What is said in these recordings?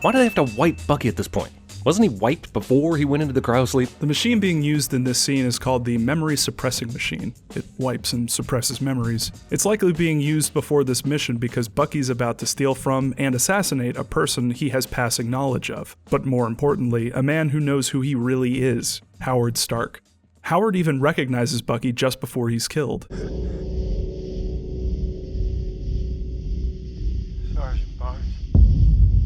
Why do they have to wipe Bucky at this point? Wasn't he wiped before he went into the cryosleep? The machine being used in this scene is called the memory suppressing machine. It wipes and suppresses memories. It's likely being used before this mission because Bucky's about to steal from and assassinate a person he has passing knowledge of. But more importantly, a man who knows who he really is, Howard Stark. Howard even recognizes Bucky just before he's killed.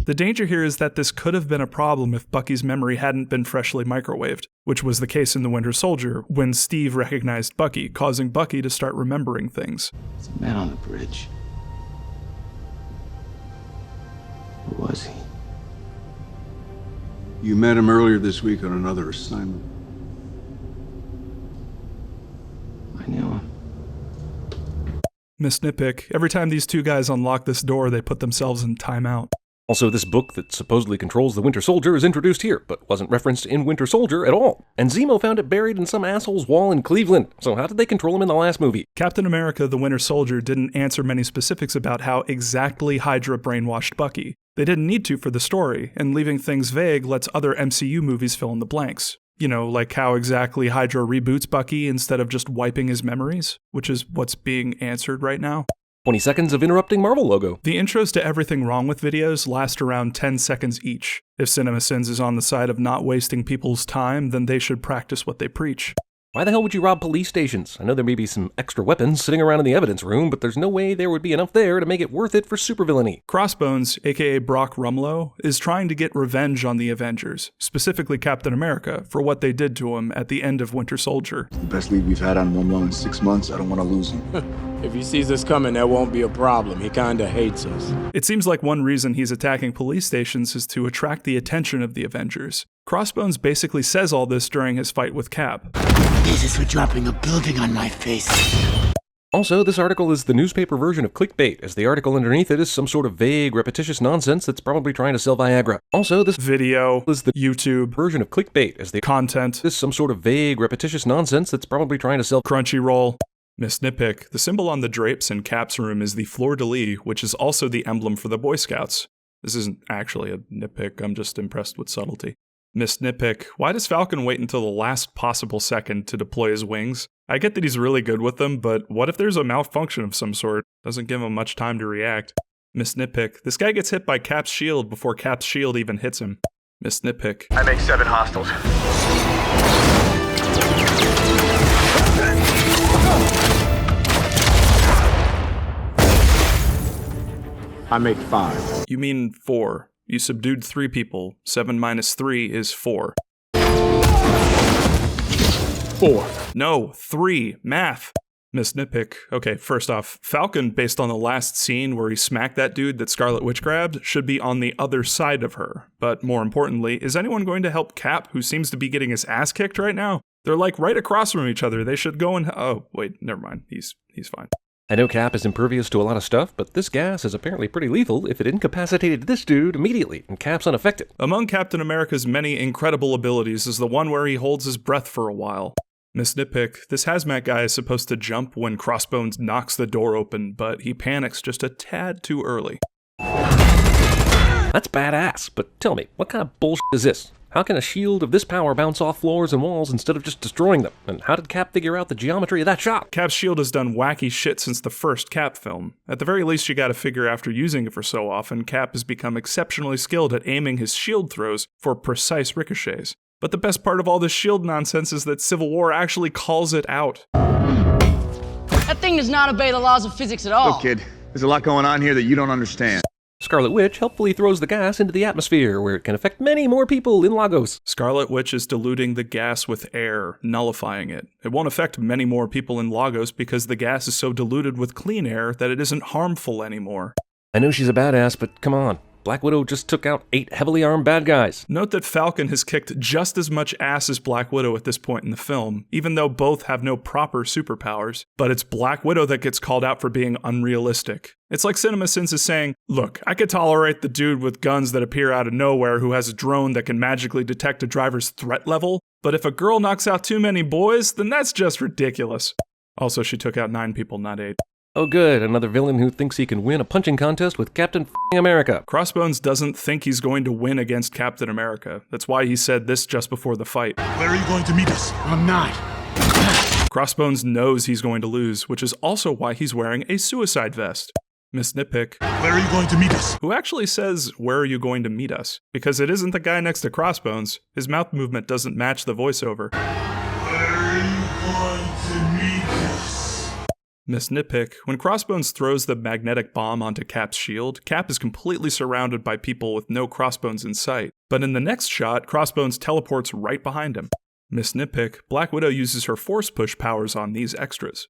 The danger here is that this could have been a problem if Bucky's memory hadn't been freshly microwaved, which was the case in The Winter Soldier, when Steve recognized Bucky, causing Bucky to start remembering things. There's a man on the bridge. Who was he? You met him earlier this week on another assignment. I knew him. Miss Nitpick, every time these two guys unlock this door, they put themselves in timeout. Also, this book that supposedly controls the Winter Soldier is introduced here, but wasn't referenced in Winter Soldier at all. And Zemo found it buried in some asshole's wall in Cleveland, so how did they control him in the last movie? Captain America: The Winter Soldier didn't answer many specifics about how exactly Hydra brainwashed Bucky. They didn't need to for the story, and leaving things vague lets other MCU movies fill in the blanks. You know, like how exactly Hydra reboots Bucky instead of just wiping his memories, which is what's being answered right now. 20 seconds of interrupting Marvel logo. The intros to Everything Wrong With videos last around 10 seconds each. If CinemaSins is on the side of not wasting people's time, then they should practice what they preach. Why the hell would you rob police stations? I know there may be some extra weapons sitting around in the evidence room, but there's no way there would be enough there to make it worth it for supervillainy. Crossbones, aka Brock Rumlow, is trying to get revenge on the Avengers, specifically Captain America, for what they did to him at the end of Winter Soldier. The best lead we've had on Momo in 6 months. I don't want to lose him. If he sees us coming, that won't be a problem. He kinda hates us. It seems like one reason he's attacking police stations is to attract the attention of the Avengers. Crossbones basically says all this during his fight with Cap. This is for dropping a building on my face. Also, this article is the newspaper version of clickbait, as the article underneath it is some sort of vague, repetitious nonsense that's probably trying to sell Viagra. Also, this video is the YouTube version of clickbait, as the content is some sort of vague, repetitious nonsense that's probably trying to sell Crunchyroll. Miss Nitpick, the symbol on the drapes in Cap's room is the fleur-de-lis, which is also the emblem for the Boy Scouts. This isn't actually a nitpick, I'm just impressed with subtlety. Miss Nitpick, why does Falcon wait until the last possible second to deploy his wings? I get that he's really good with them, but what if there's a malfunction of some sort? Doesn't give him much time to react. Miss Nitpick, this guy gets hit by Cap's shield before Cap's shield even hits him. Miss Nitpick. I make 7 hostiles. I make 5. You mean 4. You subdued 3 people. 7 minus 3 is 4. 4. No, 3. Math. Miss Nitpick. Okay, first off, Falcon, based on the last scene where he smacked that dude that Scarlet Witch grabbed, should be on the other side of her. But more importantly, is anyone going to help Cap, who seems to be getting his ass kicked right now? They're like right across from each other. They should go and... Oh, wait, never mind. He's fine. I know Cap is impervious to a lot of stuff, but this gas is apparently pretty lethal if it incapacitated this dude immediately, and Cap's unaffected. Among Captain America's many incredible abilities is the one where he holds his breath for a while. Miss Nitpick, this hazmat guy is supposed to jump when Crossbones knocks the door open, but he panics just a tad too early. That's badass, but tell me, what kind of bullshit is this? How can a shield of this power bounce off floors and walls instead of just destroying them? And how did Cap figure out the geometry of that shot? Cap's shield has done wacky shit since the first Cap film. At the very least, you gotta figure after using it for so often, Cap has become exceptionally skilled at aiming his shield throws for precise ricochets. But the best part of all this shield nonsense is that Civil War actually calls it out. That thing does not obey the laws of physics at all. Look, kid, there's a lot going on here that you don't understand. Scarlet Witch helpfully throws the gas into the atmosphere, where it can affect many more people in Lagos. Scarlet Witch is diluting the gas with air, nullifying it. It won't affect many more people in Lagos because the gas is so diluted with clean air that it isn't harmful anymore. I know she's a badass, but come on. Black Widow just took out 8 heavily armed bad guys. Note that Falcon has kicked just as much ass as Black Widow at this point in the film, even though both have no proper superpowers. But it's Black Widow that gets called out for being unrealistic. It's like CinemaSins is saying, look, I could tolerate the dude with guns that appear out of nowhere who has a drone that can magically detect a driver's threat level, but if a girl knocks out too many boys, then that's just ridiculous. Also, she took out 9 people, not 8. Oh good, another villain who thinks he can win a punching contest with Captain America. Crossbones doesn't think he's going to win against Captain America. That's why he said this just before the fight. Where are you going to meet us? I'm not. Crossbones knows he's going to lose, which is also why he's wearing a suicide vest. Miss Nitpick, Where are you going to meet us? who actually says, "Where are you going to meet us?" Because it isn't the guy next to Crossbones. His mouth movement doesn't match the voiceover. Where are you going to meet us? Miss Nitpick, when Crossbones throws the magnetic bomb onto Cap's shield, Cap is completely surrounded by people with no Crossbones in sight. But in the next shot, Crossbones teleports right behind him. Miss Nitpick, Black Widow uses her force push powers on these extras.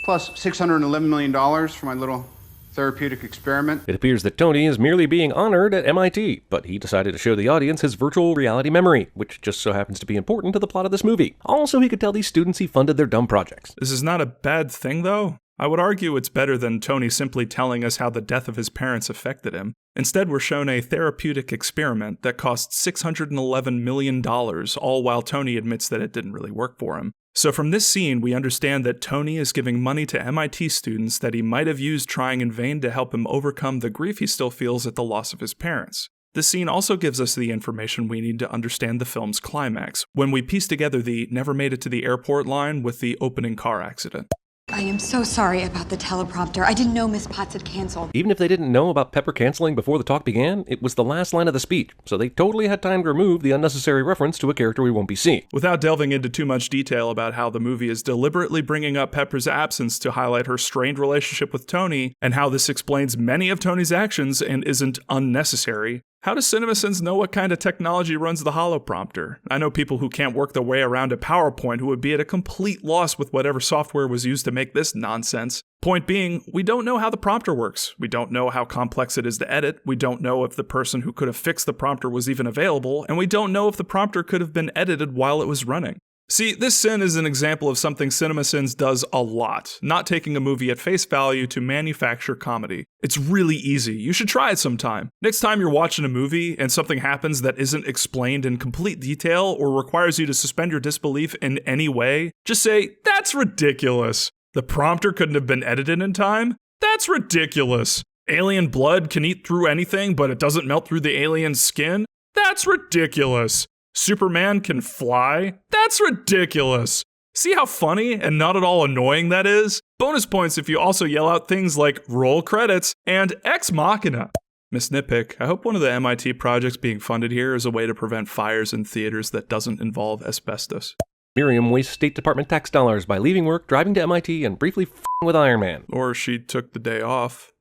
Plus $611 million for my little therapeutic experiment. It appears that Tony is merely being honored at MIT, but he decided to show the audience his virtual reality memory, which just so happens to be important to the plot of this movie. Also, he could tell these students he funded their dumb projects. This is not a bad thing, though. I would argue it's better than Tony simply telling us how the death of his parents affected him. Instead, we're shown a therapeutic experiment that cost $611 million, all while Tony admits that it didn't really work for him. So from this scene, we understand that Tony is giving money to MIT students that he might have used trying in vain to help him overcome the grief he still feels at the loss of his parents. This scene also gives us the information we need to understand the film's climax, when we piece together the "never made it to the airport" line with the opening car accident. I am so sorry about the teleprompter. I didn't know Miss Potts had canceled. Even if they didn't know about Pepper canceling before the talk began, it was the last line of the speech, so they totally had time to remove the unnecessary reference to a character we won't be seeing. Without delving into too much detail about how the movie is deliberately bringing up Pepper's absence to highlight her strained relationship with Tony, and how this explains many of Tony's actions and isn't unnecessary, how does CinemaSins know what kind of technology runs the holoprompter? I know people who can't work their way around a PowerPoint who would be at a complete loss with whatever software was used to make this nonsense. Point being, we don't know how the prompter works. We don't know how complex it is to edit. We don't know if the person who could have fixed the prompter was even available, and we don't know if the prompter could have been edited while it was running. See, this sin is an example of something CinemaSins does a lot, not taking a movie at face value to manufacture comedy. It's really easy. You should try it sometime. Next time you're watching a movie and something happens that isn't explained in complete detail or requires you to suspend your disbelief in any way, just say, "That's ridiculous." The prompter couldn't have been edited in time? That's ridiculous. Alien blood can eat through anything, but it doesn't melt through the alien's skin? That's ridiculous. Superman can fly? That's ridiculous. See how funny and not at all annoying that is? Bonus points if you also yell out things like roll credits and Ex Machina. Miss Nitpick, I hope one of the MIT projects being funded here is a way to prevent fires in theaters that doesn't involve asbestos. Miriam wastes State Department tax dollars by leaving work, driving to MIT, and briefly f***ing with Iron Man. Or she took the day off.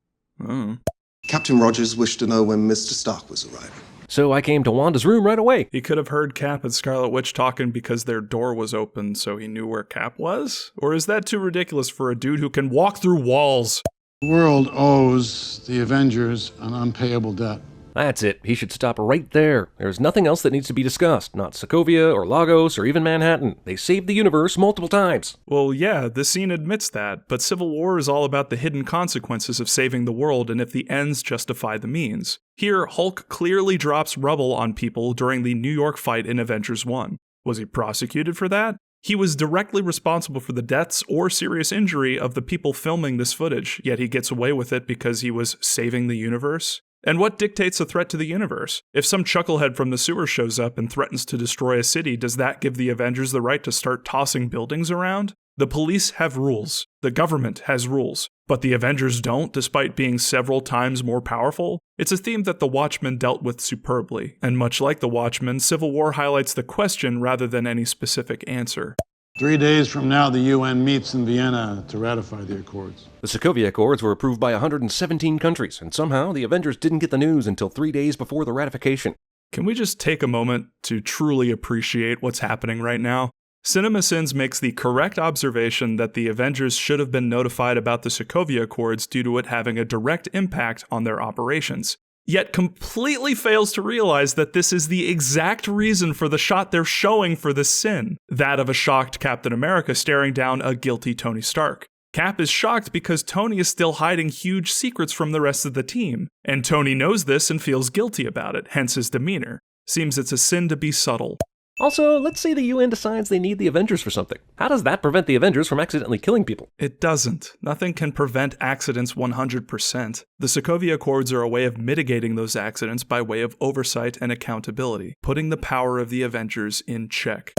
Captain Rogers wished to know when Mr. Stark was arriving. So I came to Wanda's room right away. He could have heard Cap and Scarlet Witch talking because their door was open, so he knew where Cap was? Or is that too ridiculous for a dude who can walk through walls? The world owes the Avengers an unpayable debt. That's it. He should stop right there. There's nothing else that needs to be discussed. Not Sokovia or Lagos or even Manhattan. They saved the universe multiple times. Well, yeah, this scene admits that, but Civil War is all about the hidden consequences of saving the world and if the ends justify the means. Here, Hulk clearly drops rubble on people during the New York fight in Avengers 1. Was he prosecuted for that? He was directly responsible for the deaths or serious injury of the people filming this footage, yet he gets away with it because he was saving the universe? And what dictates a threat to the universe? If some chucklehead from the sewer shows up and threatens to destroy a city, does that give the Avengers the right to start tossing buildings around? The police have rules. The government has rules. But the Avengers don't, despite being several times more powerful? It's a theme that The Watchmen dealt with superbly. And much like The Watchmen, Civil War highlights the question rather than any specific answer. 3 days from now, the UN meets in Vienna to ratify the accords. The Sokovia Accords were approved by 117 countries, and somehow the Avengers didn't get the news until 3 days before the ratification. Can we just take a moment to truly appreciate what's happening right now? CinemaSins makes the correct observation that the Avengers should have been notified about the Sokovia Accords due to it having a direct impact on their operations, yet completely fails to realize that this is the exact reason for the shot they're showing for this sin, that of a shocked Captain America staring down a guilty Tony Stark. Cap is shocked because Tony is still hiding huge secrets from the rest of the team, and Tony knows this and feels guilty about it, hence his demeanor. Seems it's a sin to be subtle. Also, let's say the UN decides they need the Avengers for something. How does that prevent the Avengers from accidentally killing people? It doesn't. Nothing can prevent accidents 100%. The Sokovia Accords are a way of mitigating those accidents by way of oversight and accountability, putting the power of the Avengers in check.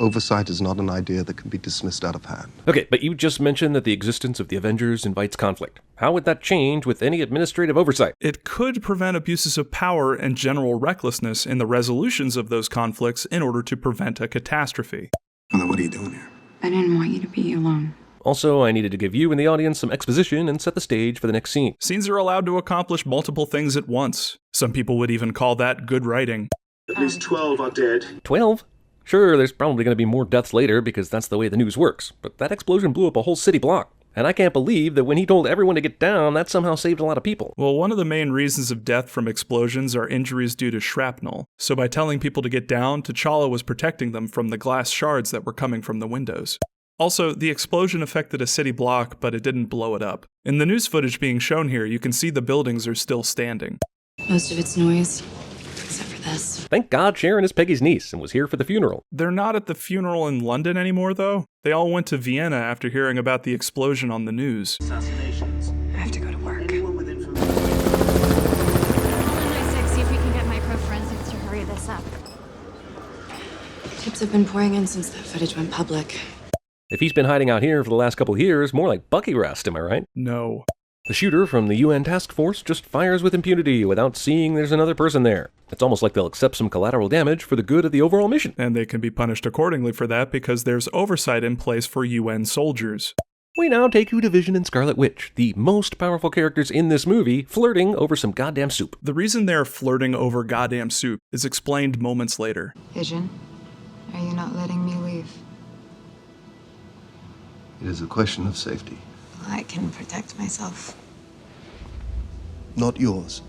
Oversight is not an idea that can be dismissed out of hand. Okay, but you just mentioned that the existence of the Avengers invites conflict. How would that change with any administrative oversight? It could prevent abuses of power and general recklessness in the resolutions of those conflicts in order to prevent a catastrophe. Mother, what are you doing here? I didn't want you to be alone. Also, I needed to give you and the audience some exposition and set the stage for the next scene. Scenes are allowed to accomplish multiple things at once. Some people would even call that good writing. At least 12 are dead. 12? Sure, there's probably going to be more deaths later because that's the way the news works, but that explosion blew up a whole city block. And I can't believe that when he told everyone to get down, that somehow saved a lot of people. Well, one of the main reasons of death from explosions are injuries due to shrapnel. So by telling people to get down, T'Challa was protecting them from the glass shards that were coming from the windows. Also, the explosion affected a city block, but it didn't blow it up. In the news footage being shown here, you can see the buildings are still standing. Most of it's noise, except for this. Thank God Sharon is Peggy's niece and was here for the funeral. They're not at the funeral in London anymore, though. They all went to Vienna after hearing about the explosion on the news. Assassinations. I have to go to work. Anyone with information. See if we can get microforensics to hurry this up. Tips have been pouring in since that footage went public. If he's been hiding out here for the last couple of years, more like Bucky rest, am I right? No. The shooter from the UN task force just fires with impunity without seeing there's another person there. It's almost like they'll accept some collateral damage for the good of the overall mission. And they can be punished accordingly for that because there's oversight in place for UN soldiers. We now take you to Vision and Scarlet Witch, the most powerful characters in this movie, flirting over some goddamn soup. The reason they're flirting over goddamn soup is explained moments later. Vision, are you not letting me leave? It is a question of safety. I can protect myself. Not yours.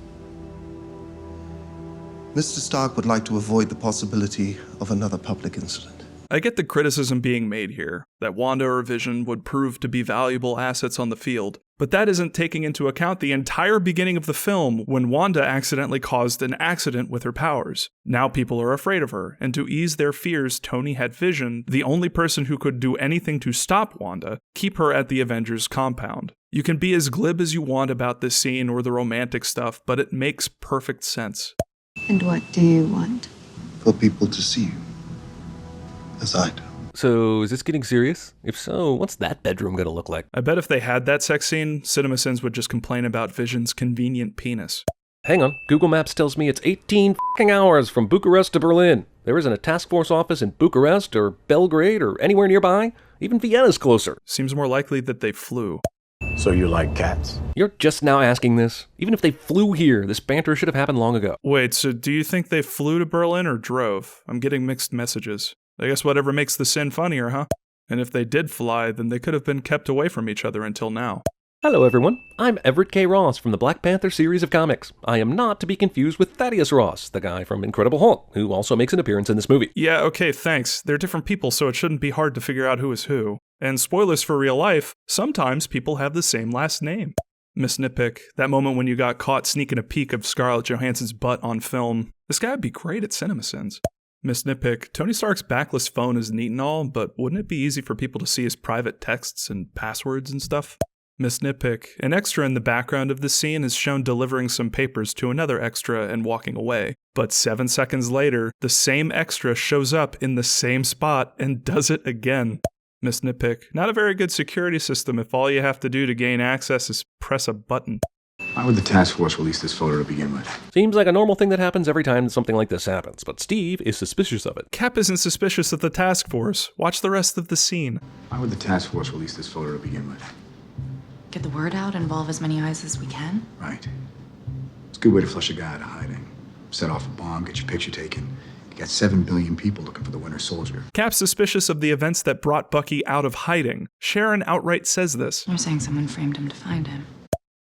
Mr. Stark would like to avoid the possibility of another public incident. I get the criticism being made here, that Wanda or Vision would prove to be valuable assets on the field, but that isn't taking into account the entire beginning of the film when Wanda accidentally caused an accident with her powers. Now people are afraid of her, and to ease their fears, Tony had Vision, the only person who could do anything to stop Wanda, keep her at the Avengers compound. You can be as glib as you want about this scene or the romantic stuff, but it makes perfect sense. And what do you want? For people to see you. As I do. So, is this getting serious? If so, what's that bedroom gonna look like? I bet if they had that sex scene, CinemaSins would just complain about Vision's convenient penis. Hang on, Google Maps tells me it's 18 f***ing hours from Bucharest to Berlin. There isn't a task force office in Bucharest or Belgrade or anywhere nearby. Even Vienna's closer. Seems more likely that they flew. So you like cats? You're just now asking this? Even if they flew here, this banter should have happened long ago. Wait, so do you think they flew to Berlin or drove? I'm getting mixed messages. I guess whatever makes the sin funnier, huh? And if they did fly, then they could have been kept away from each other until now. Hello everyone, I'm Everett K. Ross from the Black Panther series of comics. I am not to be confused with Thaddeus Ross, the guy from Incredible Hulk, who also makes an appearance in this movie. Yeah, okay, thanks. They're different people, so it shouldn't be hard to figure out who is who. And spoilers for real life, sometimes people have the same last name. Miss Nitpick, that moment when you got caught sneaking a peek of Scarlett Johansson's butt on film, this guy would be great at CinemaSins. Miss Nitpick, Tony Stark's backless phone is neat and all, but wouldn't it be easy for people to see his private texts and passwords and stuff? Miss Nitpick, an extra in the background of this scene is shown delivering some papers to another extra and walking away. But 7 seconds later, the same extra shows up in the same spot and does it again. Miss Nitpick, not a very good security system if all you have to do to gain access is press a button. Why would the task force release this photo to begin with? Seems like a normal thing that happens every time something like this happens, but Steve is suspicious of it. Cap isn't suspicious of the task force. Watch the rest of the scene. Why would the task force release this photo to begin with? Get the word out, involve as many eyes as we can. Right. It's a good way to flush a guy out of hiding. Set off a bomb, get your picture taken. You got 7 billion people looking for the Winter Soldier. Cap's suspicious of the events that brought Bucky out of hiding. Sharon outright says this. They're saying someone framed him to find him.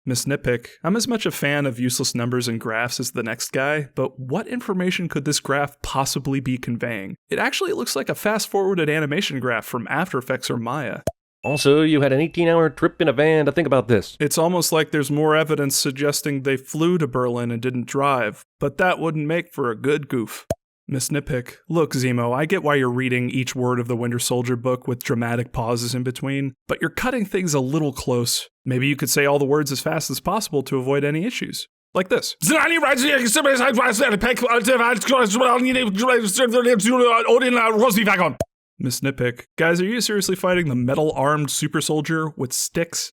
Miss Nitpick, I'm as much a fan of useless numbers and graphs as the next guy, but what information could this graph possibly be conveying? It actually looks like a fast-forwarded animation graph from After Effects or Maya. Also, you had an 18-hour trip in a van to think about this. It's almost like there's more evidence suggesting they flew to Berlin and didn't drive, but that wouldn't make for a good goof. Miss Nitpick, look, Zemo, I get why you're reading each word of the Winter Soldier book with dramatic pauses in between, but you're cutting things a little close. Maybe you could say all the words as fast as possible to avoid any issues. Like this. Miss Nitpick, guys, are you seriously fighting the metal-armed super soldier with sticks?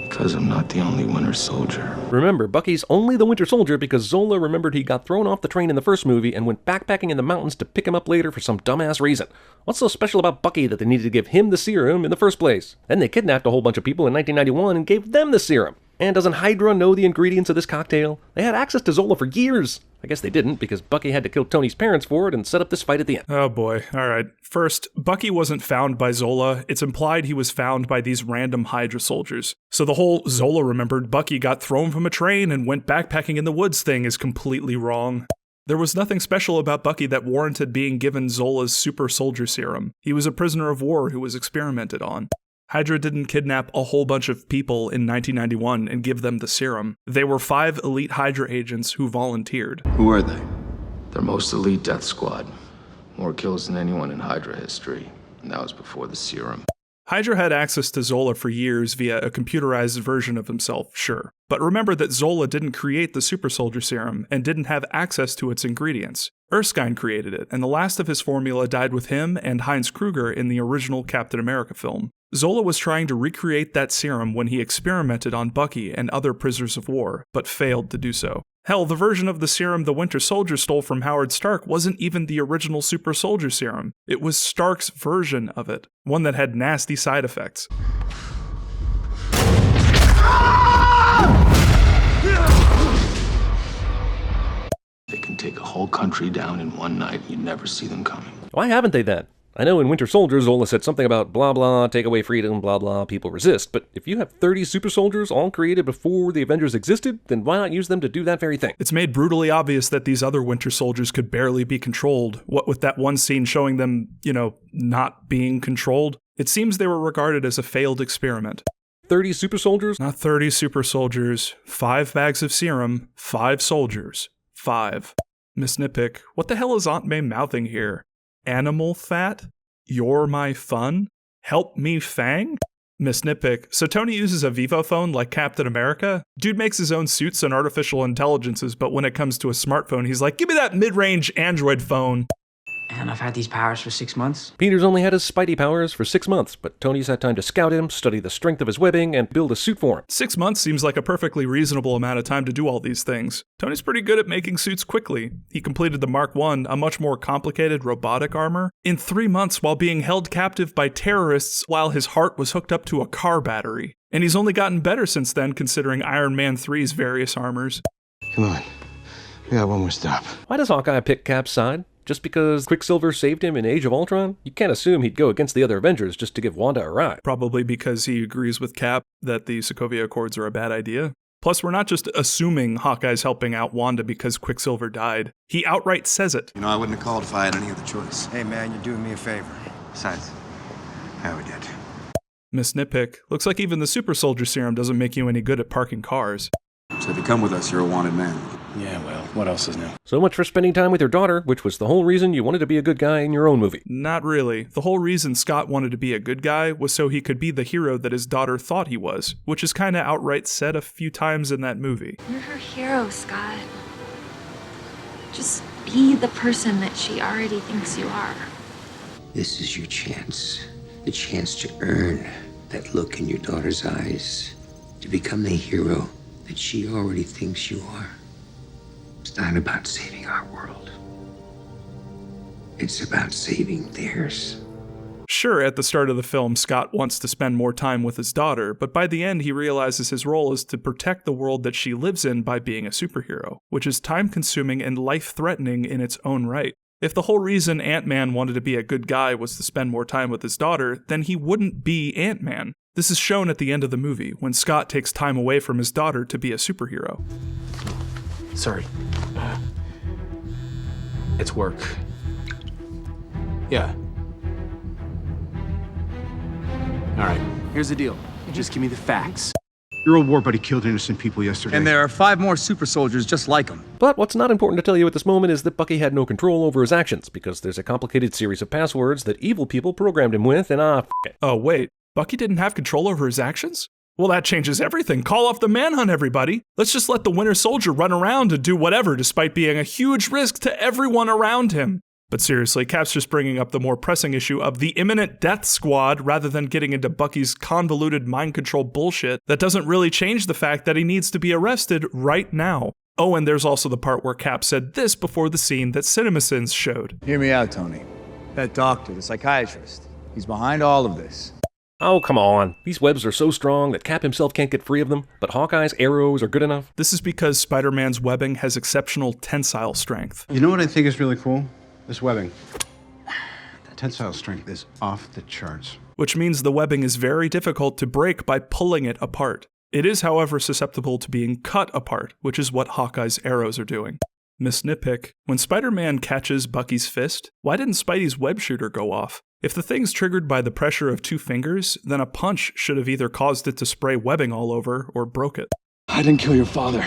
Because I'm not the only Winter Soldier. Remember, Bucky's only the Winter Soldier because Zola remembered he got thrown off the train in the first movie and went backpacking in the mountains to pick him up later for some dumbass reason. What's so special about Bucky that they needed to give him the serum in the first place? Then they kidnapped a whole bunch of people in 1991 and gave them the serum. And doesn't Hydra know the ingredients of this cocktail? They had access to Zola for years. I guess they didn't, because Bucky had to kill Tony's parents for it and set up this fight at the end. Oh boy, alright. First, Bucky wasn't found by Zola. It's implied he was found by these random Hydra soldiers. So the whole Zola remembered Bucky got thrown from a train and went backpacking in the woods thing is completely wrong. There was nothing special about Bucky that warranted being given Zola's super soldier serum. He was a prisoner of war who was experimented on. Hydra didn't kidnap a whole bunch of people in 1991 and give them the serum. They were 5 elite Hydra agents who volunteered. Who are they? Their most elite death squad. More kills than anyone in Hydra history. And that was before the serum. Hydra had access to Zola for years via a computerized version of himself, sure. But remember that Zola didn't create the super soldier serum and didn't have access to its ingredients. Erskine created it, and the last of his formula died with him and Heinz Kruger in the original Captain America film. Zola was trying to recreate that serum when he experimented on Bucky and other prisoners of war, but failed to do so. Hell, the version of the serum the Winter Soldier stole from Howard Stark wasn't even the original super soldier serum. It was Stark's version of it, one that had nasty side effects. They can take a whole country down in one night and you never see them coming. Why haven't they then? I know in Winter Soldier, Zola said something about blah blah, take away freedom, blah blah, people resist, but if you have 30 super soldiers all created before the Avengers existed, then why not use them to do that very thing? It's made brutally obvious that these other Winter Soldiers could barely be controlled, what with that one scene showing them, not being controlled. It seems they were regarded as a failed experiment. 30 super soldiers? Not 30 super soldiers, 5 bags of serum, 5 soldiers, 5. Miss Nitpick, what the hell is Aunt May mouthing here? Animal fat? You're my fun? Help me Fang? Miss Nitpick, so Tony uses a Vivo phone like Captain America? Dude makes his own suits and artificial intelligences, but when it comes to a smartphone, he's like, give me that mid-range Android phone. And I've had these powers for 6 months. Peter's only had his Spidey powers for 6 months, but Tony's had time to scout him, study the strength of his webbing, and build a suit for him. 6 months seems like a perfectly reasonable amount of time to do all these things. Tony's pretty good at making suits quickly. He completed the Mark I, a much more complicated robotic armor, in 3 months while being held captive by terrorists while his heart was hooked up to a car battery. And he's only gotten better since then, considering Iron Man 3's various armors. Come on. We got one more stop. Why does Hawkeye pick Cap's side? Just because Quicksilver saved him in Age of Ultron? You can't assume he'd go against the other Avengers just to give Wanda a ride. Probably because he agrees with Cap that the Sokovia Accords are a bad idea. Plus, we're not just assuming Hawkeye's helping out Wanda because Quicksilver died. He outright says it. I wouldn't have called if I had any other choice. Hey, man, you're doing me a favor. Besides, I would did. Miss Nitpick, looks like even the super soldier serum doesn't make you any good at parking cars. So if you come with us, you're a wanted man. Yeah, well, what else is new? So much for spending time with your daughter, which was the whole reason you wanted to be a good guy in your own movie. Not really. The whole reason Scott wanted to be a good guy was so he could be the hero that his daughter thought he was, which is kinda outright said a few times in that movie. You're her hero, Scott. Just be the person that she already thinks you are. This is your chance. The chance to earn that look in your daughter's eyes. To become the hero that she already thinks you are. It's not about saving our world. It's about saving theirs. Sure, at the start of the film, Scott wants to spend more time with his daughter, but by the end he realizes his role is to protect the world that she lives in by being a superhero, which is time-consuming and life-threatening in its own right. If the whole reason Ant-Man wanted to be a good guy was to spend more time with his daughter, then he wouldn't be Ant-Man. This is shown at the end of the movie, when Scott takes time away from his daughter to be a superhero. Sorry. It's work. Yeah. All right, here's the deal. Just give me the facts. Your old war buddy killed innocent people yesterday. And there are 5 more super soldiers just like him. But what's not important to tell you at this moment is that Bucky had no control over his actions, because there's a complicated series of passwords that evil people programmed him with, and f it. Oh, wait. Bucky didn't have control over his actions? Well, that changes everything. Call off the manhunt, everybody. Let's just let the Winter Soldier run around and do whatever, despite being a huge risk to everyone around him. But seriously, Cap's just bringing up the more pressing issue of the imminent death squad rather than getting into Bucky's convoluted mind control bullshit that doesn't really change the fact that he needs to be arrested right now. Oh, and there's also the part where Cap said this before the scene that CinemaSins showed. Hear me out, Tony. That doctor, the psychiatrist, he's behind all of this. Oh, come on. These webs are so strong that Cap himself can't get free of them, but Hawkeye's arrows are good enough. This is because Spider-Man's webbing has exceptional tensile strength. You know what I think is really cool? This webbing. The tensile strength is off the charts. Which means the webbing is very difficult to break by pulling it apart. It is, however, susceptible to being cut apart, which is what Hawkeye's arrows are doing. Miss Nitpick, when Spider-Man catches Bucky's fist, why didn't Spidey's web shooter go off? If the thing's triggered by the pressure of 2 fingers, then a punch should have either caused it to spray webbing all over or broke it. I didn't kill your father.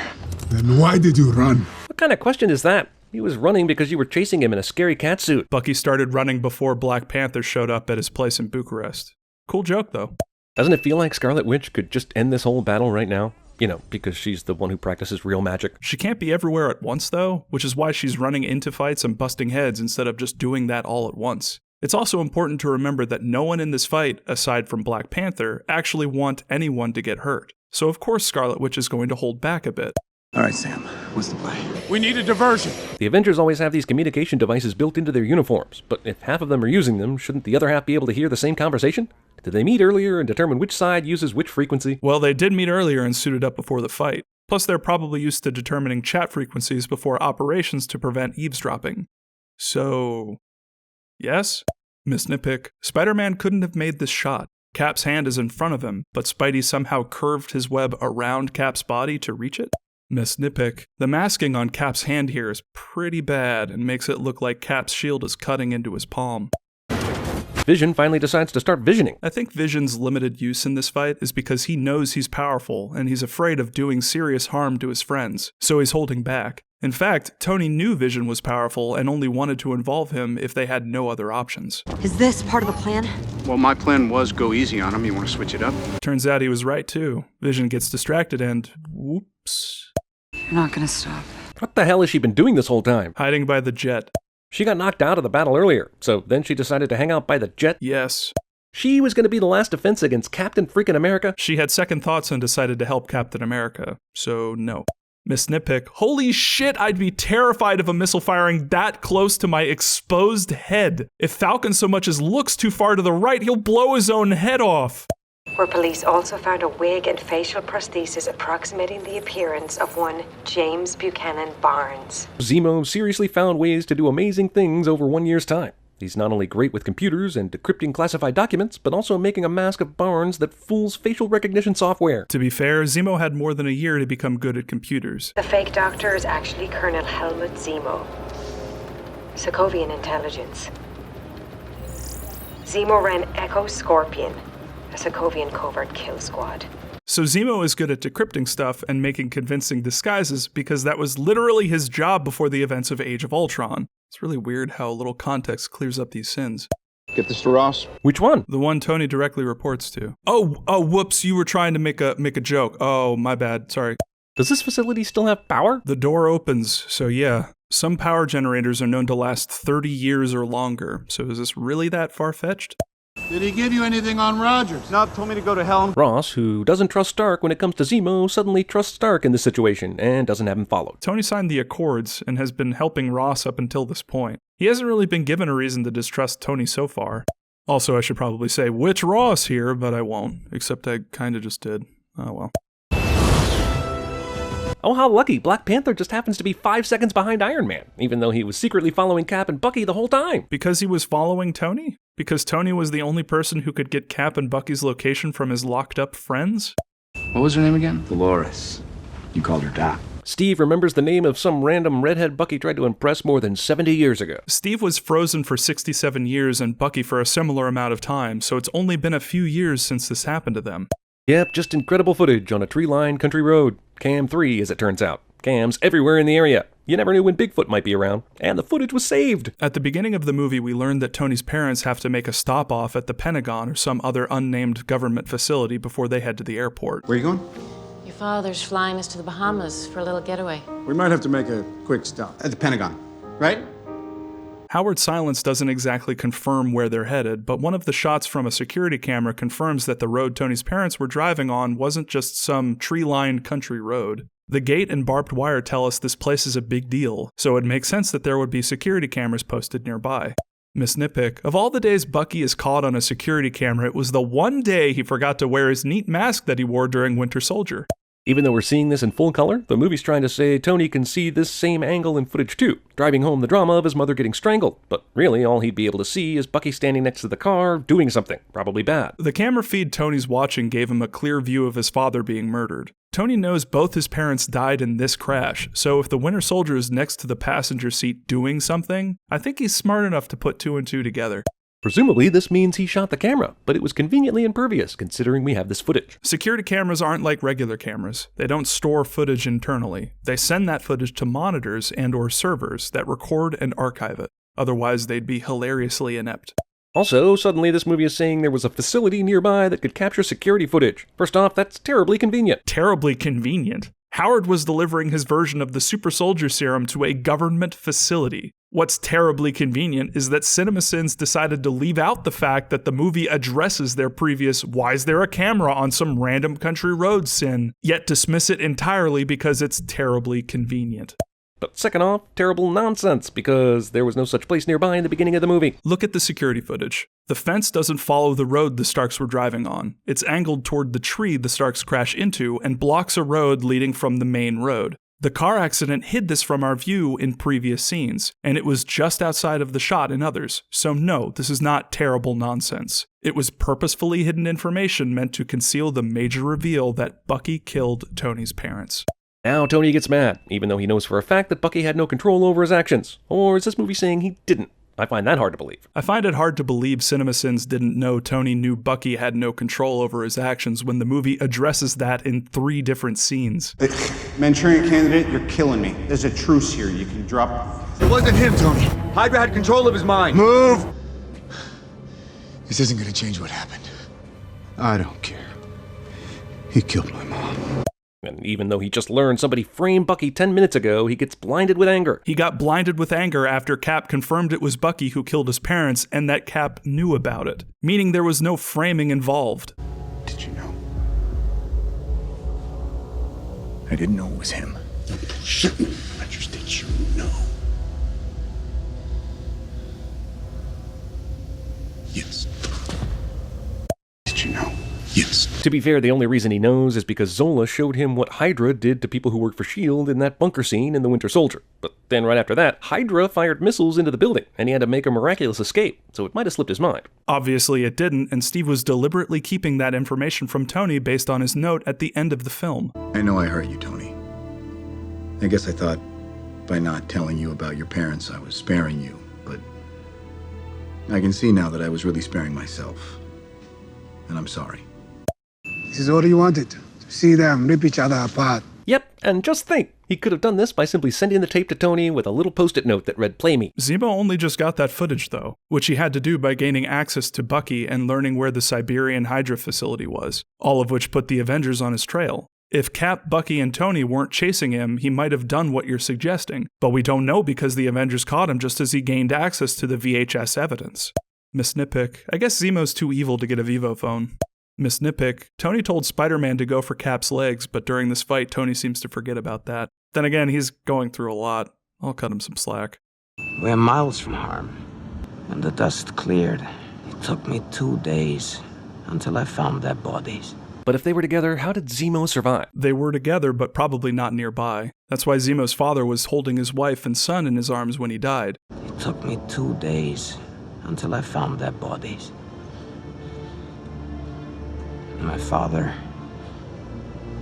Then why did you run? What kind of question is that? He was running because you were chasing him in a scary catsuit. Bucky started running before Black Panther showed up at his place in Bucharest. Cool joke, though. Doesn't it feel like Scarlet Witch could just end this whole battle right now? You know, because she's the one who practices real magic. She can't be everywhere at once, though, which is why she's running into fights and busting heads instead of just doing that all at once. It's also important to remember that no one in this fight, aside from Black Panther, actually want anyone to get hurt. So of course Scarlet Witch is going to hold back a bit. All right, Sam, what's the play? We need a diversion. The Avengers always have these communication devices built into their uniforms, but if half of them are using them, shouldn't the other half be able to hear the same conversation? Did they meet earlier and determine which side uses which frequency? Well, they did meet earlier and suited up before the fight. Plus, they're probably used to determining chat frequencies before operations to prevent eavesdropping. So, yes? Miss Nitpick, Spider-Man couldn't have made this shot. Cap's hand is in front of him, but Spidey somehow curved his web around Cap's body to reach it? Miss Nitpick, the masking on Cap's hand here is pretty bad and makes it look like Cap's shield is cutting into his palm. Vision finally decides to start visioning. I think Vision's limited use in this fight is because he knows he's powerful and he's afraid of doing serious harm to his friends, so he's holding back. In fact, Tony knew Vision was powerful and only wanted to involve him if they had no other options. Is this part of the plan? Well, my plan was go easy on him. You want to switch it up? Turns out he was right too. Vision gets distracted and whoops. You're not gonna stop. What the hell has she been doing this whole time? Hiding by the jet. She got knocked out of the battle earlier, so then she decided to hang out by the jet. Yes. She was going to be the last defense against Captain freaking America. She had second thoughts and decided to help Captain America, so no. Miss Nitpick, holy shit, I'd be terrified of a missile firing that close to my exposed head. If Falcon so much as looks too far to the right, he'll blow his own head off. Where police also found a wig and facial prosthesis approximating the appearance of one James Buchanan Barnes. Zemo seriously found ways to do amazing things over 1 year's time. He's not only great with computers and decrypting classified documents, but also making a mask of Barnes that fools facial recognition software. To be fair, Zemo had more than a year to become good at computers. The fake doctor is actually Colonel Helmut Zemo, Sokovian intelligence. Zemo ran Echo Scorpion, a Sokovian covert kill squad. So Zemo is good at decrypting stuff and making convincing disguises because that was literally his job before the events of Age of Ultron. It's really weird how a little context clears up these sins. Get this to Ross. Which one? The one Tony directly reports to. Oh, whoops, you were trying to make a joke. Oh, my bad, sorry. Does this facility still have power? The door opens, so yeah. Some power generators are known to last 30 years or longer, so is this really that far-fetched? Did he give you anything on Rogers? No, told me to go to hell. Ross, who doesn't trust Stark when it comes to Zemo, suddenly trusts Stark in this situation and doesn't have him followed. Tony signed the Accords and has been helping Ross up until this point. He hasn't really been given a reason to distrust Tony so far. Also, I should probably say which Ross here, but I won't, except I kinda just did. Oh well. Oh, how lucky. Black Panther just happens to be 5 seconds behind Iron Man, even though he was secretly following Cap and Bucky the whole time. Because he was following Tony? Because Tony was the only person who could get Cap and Bucky's location from his locked-up friends? What was her name again? Dolores. You called her Doc. Steve remembers the name of some random redhead Bucky tried to impress more than 70 years ago. Steve was frozen for 67 years and Bucky for a similar amount of time, so it's only been a few years since this happened to them. Yep, just incredible footage on a tree-lined country road. Cam 3, as it turns out. Cams everywhere in the area. You never knew when Bigfoot might be around, and the footage was saved. At the beginning of the movie, we learned that Tony's parents have to make a stop-off at the Pentagon or some other unnamed government facility before they head to the airport. Where are you going? Your father's flying us to the Bahamas for a little getaway. We might have to make a quick stop. At the Pentagon, right? Howard's silence doesn't exactly confirm where they're headed, but one of the shots from a security camera confirms that the road Tony's parents were driving on wasn't just some tree-lined country road. The gate and barbed wire tell us this place is a big deal, so it makes sense that there would be security cameras posted nearby. Miss Nitpick, of all the days Bucky is caught on a security camera, it was the one day he forgot to wear his neat mask that he wore during Winter Soldier. Even though we're seeing this in full color, the movie's trying to say Tony can see this same angle in footage too, driving home the drama of his mother getting strangled. But really, all he'd be able to see is Bucky standing next to the car, doing something, probably bad. The camera feed Tony's watching gave him a clear view of his father being murdered. Tony knows both his parents died in this crash, so if the Winter Soldier is next to the passenger seat doing something, I think he's smart enough to put 2 and 2 together. Presumably, this means he shot the camera, but it was conveniently impervious considering we have this footage. Security cameras aren't like regular cameras. They don't store footage internally. They send that footage to monitors and/or servers that record and archive it. Otherwise, they'd be hilariously inept. Also, suddenly this movie is saying there was a facility nearby that could capture security footage. First off, that's terribly convenient. Terribly convenient? Howard was delivering his version of the super soldier serum to a government facility. What's terribly convenient is that CinemaSins decided to leave out the fact that the movie addresses their previous "why is there a camera on some random country road" sin, yet dismiss it entirely because it's terribly convenient. But second off, terrible nonsense, because there was no such place nearby in the beginning of the movie. Look at the security footage. The fence doesn't follow the road the Starks were driving on. It's angled toward the tree the Starks crash into and blocks a road leading from the main road. The car accident hid this from our view in previous scenes, and it was just outside of the shot in others. So no, this is not terrible nonsense. It was purposefully hidden information meant to conceal the major reveal that Bucky killed Tony's parents. Now Tony gets mad, even though he knows for a fact that Bucky had no control over his actions. Or is this movie saying he didn't? I find that hard to believe. I find it hard to believe CinemaSins didn't know Tony knew Bucky had no control over his actions when the movie addresses that in 3 different scenes. Manchurian Candidate, you're killing me. There's a truce here. You can drop... It wasn't him, Tony. Hydra had control of his mind. Move! This isn't gonna change what happened. I don't care. He killed my mom. And even though he just learned somebody framed Bucky 10 minutes ago, he gets blinded with anger. He got blinded with anger after Cap confirmed it was Bucky who killed his parents and that Cap knew about it, meaning there was no framing involved. Did you know? I didn't know it was him. Shut me. I just did you know. Yes. Did you know? Yes. To be fair, the only reason he knows is because Zola showed him what Hydra did to people who work for S.H.I.E.L.D. in that bunker scene in The Winter Soldier. But then right after that, Hydra fired missiles into the building, and he had to make a miraculous escape, so it might have slipped his mind. Obviously it didn't, and Steve was deliberately keeping that information from Tony based on his note at the end of the film. I know I hurt you, Tony. I guess I thought by not telling you about your parents, I was sparing you, but I can see now that I was really sparing myself. And I'm sorry. This is all he wanted, to see them rip each other apart. Yep, and just think, he could have done this by simply sending the tape to Tony with a little post-it note that read, "Play me." Zemo only just got that footage though, which he had to do by gaining access to Bucky and learning where the Siberian Hydra facility was, all of which put the Avengers on his trail. If Cap, Bucky, and Tony weren't chasing him, he might have done what you're suggesting, but we don't know because the Avengers caught him just as he gained access to the VHS evidence. Miss Nitpick, I guess Zemo's too evil to get a Vivo phone. Miss Nitpick, Tony told Spider-Man to go for Cap's legs, but during this fight, Tony seems to forget about that. Then again, he's going through a lot. I'll cut him some slack. We're miles from harm. When the dust cleared, it took me 2 days until I found their bodies. But if they were together, how did Zemo survive? They were together, but probably not nearby. That's why Zemo's father was holding his wife and son in his arms when he died. It took me 2 days until I found their bodies. My father,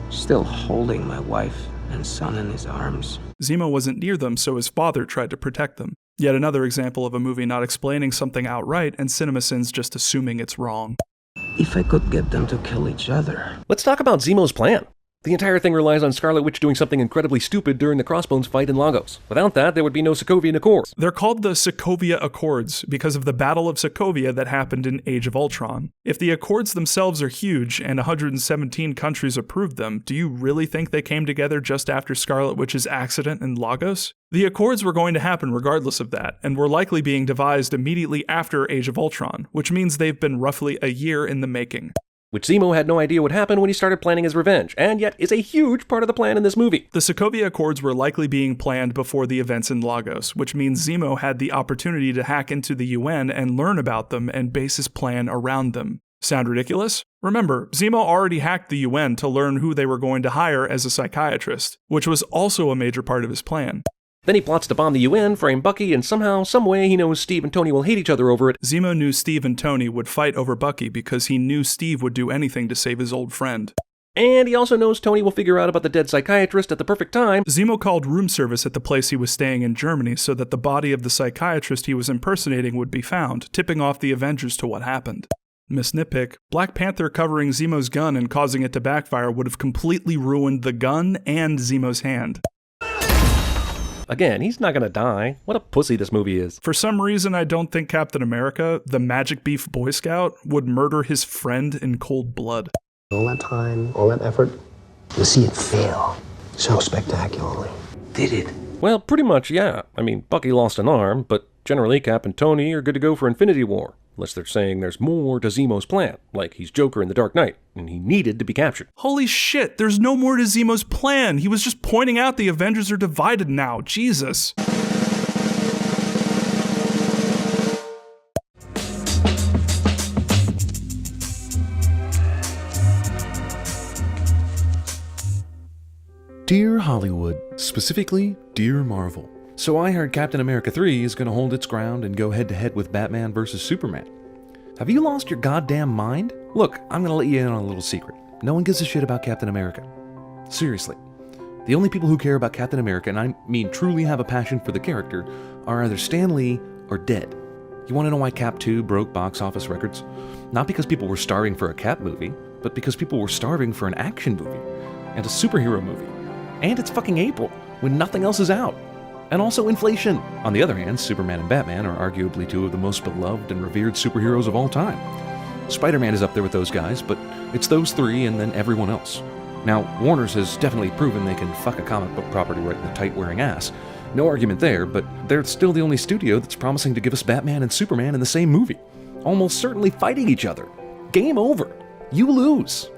still holding my wife and son in his arms. Zemo wasn't near them, so his father tried to protect them. Yet another example of a movie not explaining something outright and CinemaSins just assuming it's wrong. if I could get them to kill each other. Let's talk about Zemo's plan. The entire thing relies on Scarlet Witch doing something incredibly stupid during the Crossbones fight in Lagos. Without that, there would be no Sokovian Accords. They're called the Sokovia Accords because of the Battle of Sokovia that happened in Age of Ultron. If the Accords themselves are huge and 117 countries approved them, do you really think they came together just after Scarlet Witch's accident in Lagos? The Accords were going to happen regardless of that, and were likely being devised immediately after Age of Ultron, which means they've been roughly a year in the making. Which Zemo had no idea would happen when he started planning his revenge, and yet is a huge part of the plan in this movie. The Sokovia Accords were likely being planned before the events in Lagos, which means Zemo had the opportunity to hack into the UN and learn about them and base his plan around them. Sound ridiculous? Remember, Zemo already hacked the UN to learn who they were going to hire as a psychiatrist, which was also a major part of his plan. Then he plots to bomb the UN, frame Bucky, and somehow, someway, he knows Steve and Tony will hate each other over it. Zemo knew Steve and Tony would fight over Bucky because he knew Steve would do anything to save his old friend. And he also knows Tony will figure out about the dead psychiatrist at the perfect time. Zemo called room service at the place he was staying in Germany so that the body of the psychiatrist he was impersonating would be found, tipping off the Avengers to what happened. Miss Nitpick, Black Panther covering Zemo's gun and causing it to backfire would have completely ruined the gun and Zemo's hand. Again, he's not gonna die. What a pussy this movie is. For some reason, I don't think Captain America, the Magic Beef Boy Scout, would murder his friend in cold blood. All that time, all that effort, to see it fail so spectacularly. Did it? Well, pretty much, yeah. I mean, Bucky lost an arm, but generally Cap and Tony are good to go for Infinity War. Unless they're saying there's more to Zemo's plan, like he's Joker in The Dark Knight, and he needed to be captured. Holy shit, there's no more to Zemo's plan. He was just pointing out the Avengers are divided now. Jesus. Dear Hollywood, specifically, Dear Marvel. So I heard Captain America 3 is going to hold its ground and go head-to-head with Batman vs. Superman. Have you lost your goddamn mind? Look, I'm going to let you in on a little secret. No one gives a shit about Captain America. Seriously. The only people who care about Captain America, and I mean truly have a passion for the character, are either Stan Lee or dead. You want to know why Cap 2 broke box office records? Not because people were starving for a Cap movie, but because people were starving for an action movie, and a superhero movie. And it's fucking April, when nothing else is out. And also inflation. On the other hand, Superman and Batman are arguably two of the most beloved and revered superheroes of all time. Spider-Man is up there with those guys, but it's those three and then everyone else. Now, Warner's has definitely proven they can fuck a comic book property right in the tight-wearing ass. No argument there, but they're still the only studio that's promising to give us Batman and Superman in the same movie. Almost certainly fighting each other. Game over. You lose.